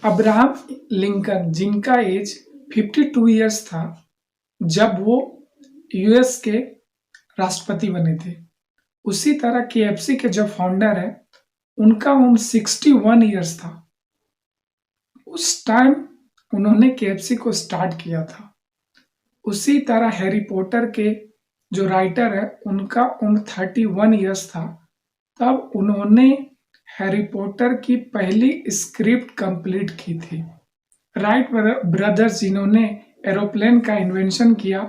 Abraham Lincoln, जिनका as 52 years था जब वो यूएस के राष्ट्रपति बने थे। उसी तरह केएफसी के जो फाउंडर है उनका उम्र 61 ईयर्स था। उस टाइम उन्होंने केएफसी को स्टार्ट किया था। उसी तरह हैरी पॉटर के जो राइटर है उनका उम्र 31 ईयर्स था, तब उन्होंने हैरी पॉटर की पहली स्क्रिप्ट कंप्लीट की थी। राइट ब्रदर्स, जिन्होंने एरोप्लेन का इन्वेंशन किया,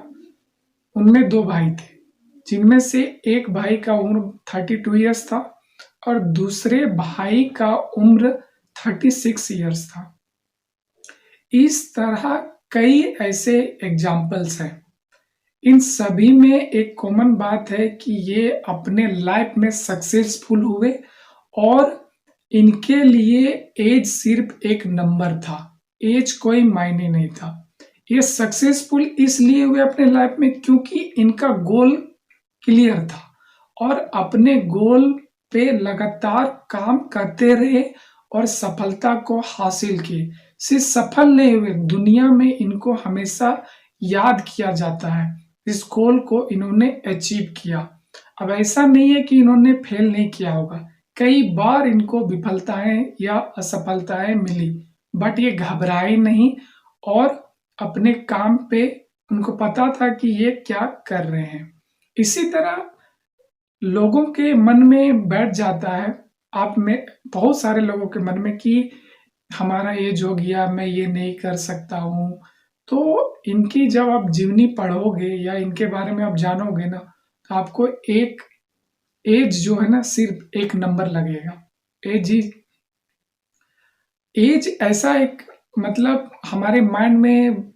उनमें दो भाई थे, जिनमें से एक भाई का उम्र 32 ईयर्स था और दूसरे भाई का उम्र 36 ईयर्स था। इस तरह कई ऐसे एग्जाम्पल्स हैं। इन सभी में एक कॉमन बात है कि ये अपने लाइफ में सक्सेसफुल हुए और इनके लिए एज सिर्फ एक नंबर था, एज कोई मायने नहीं था। ये सक्सेसफुल इसलिए हुए अपने लाइफ में क्योंकि इनका गोल क्लियर था और अपने गोल पे लगातार काम करते रहे और सफलता को हासिल किए। सिर्फ सफल नहीं हुए, दुनिया में इनको हमेशा याद किया जाता है। इस गोल को इन्होंने अचीव किया। अब ऐसा नहीं है कि इन्होंने फेल नहीं किया होगा, कई बार इनको विफलताएं या असफलताएं मिली, बट ये घबराए नहीं और अपने काम पे उनको पता था कि ये क्या कर रहे हैं। इसी तरह लोगों के मन में बैठ जाता है, आप में बहुत सारे लोगों के मन में, कि हमारा एज हो गया, मैं ये नहीं कर सकता हूँ। तो इनकी जब आप जीवनी पढ़ोगे या इनके बारे में आप जानोगे ना, तो आपको एक एज जो है ना सिर्फ एक नंबर लगेगा। एज ऐसा एक, मतलब हमारे माइंड में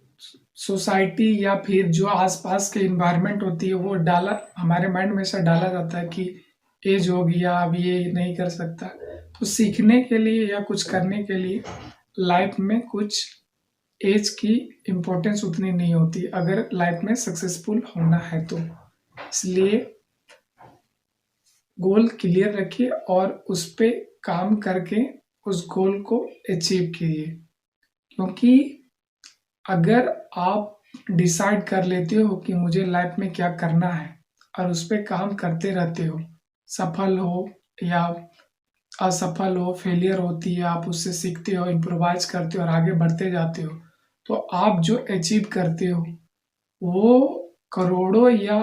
सोसाइटी या फिर जो आसपास के इन्वायरमेंट होती है वो हमारे माइंड में ऐसा डाला जाता है कि एज हो गया, अब ये नहीं कर सकता। तो सीखने के लिए या कुछ करने के लिए लाइफ में कुछ एज की इम्पोर्टेंस उतनी नहीं होती अगर लाइफ में सक्सेसफुल होना है तो। इसलिए गोल क्लियर रखिए और उस पे काम करके उस गोल को अचीव कीजिए, क्योंकि अगर आप डिसाइड कर लेते हो कि मुझे लाइफ में क्या करना है और उस पर काम करते रहते हो, सफल हो या असफल हो, फेलियर होती है, आप उससे सीखते हो, इम्प्रोवाइज करते हो और आगे बढ़ते जाते हो, तो आप जो अचीव करते हो वो करोड़ों या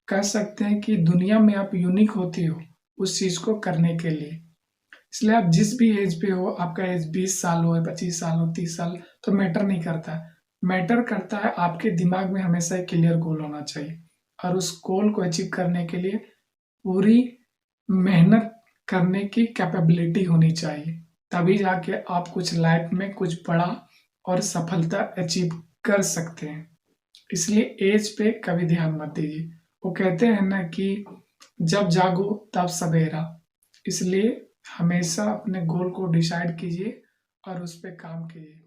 कह सकते हैं कि दुनिया में आप यूनिक होते हो उस चीज को करने के लिए। इसलिए आप जिस भी एज पे हो, आपका एज 20 साल हो, 25 साल हो, 30 साल, तो मैटर नहीं करता है। मैटर करता है आपके दिमाग में हमेशा एक क्लियर गोल होना चाहिए और उस गोल को अचीव करने के लिए पूरी मेहनत करने की कैपेबिलिटी होनी चाहिए। तभी जाके आप कुछ लाइफ में कुछ बड़ा और सफलता अचीव कर सकते हैं। इसलिए एज पे कभी ध्यान मत दीजिए। वो कहते हैं ना कि जब जागो तब सवेरा। इसलिए हमेशा अपने गोल को डिसाइड कीजिए और उस पर काम कीजिए।